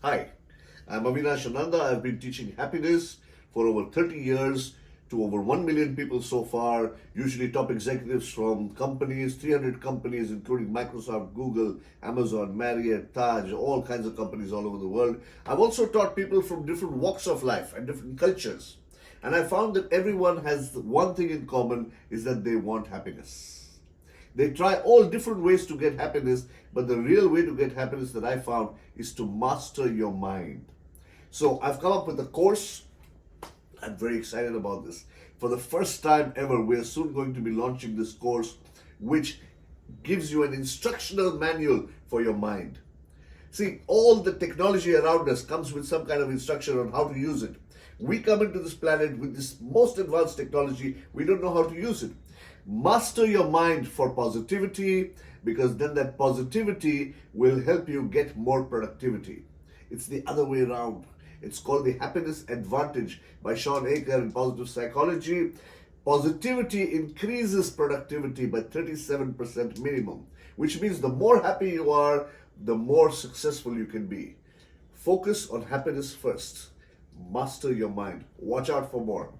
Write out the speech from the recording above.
Hi, I'm Avinash Ananda. I've been teaching happiness for over 30 years to over 1 million people so far, usually top executives from companies, 300 companies, including Microsoft, Google, Amazon, Marriott, Taj, all kinds of companies all over the world. I've also taught people from different walks of life and different cultures. And I found that everyone has one thing in common is that they want happiness. They try all different ways to get happiness, but the real way to get happiness that I found is to master your mind. So I've come up with a course. I'm very excited about this. For the first time ever, we're soon going to be launching this course, which gives you an instructional manual for your mind. See, all the technology around us comes with some kind of instruction on how to use it. We come into this planet with this most advanced technology, we don't know how to use it. Master your mind for positivity, because then that positivity will help you get more productivity. It's the other way around. It's called the Happiness Advantage by Sean Aker in Positive Psychology. Positivity increases productivity by 37% minimum, which means the more happy you are, the more successful you can be. Focus on happiness first. Master your mind. Watch out for more.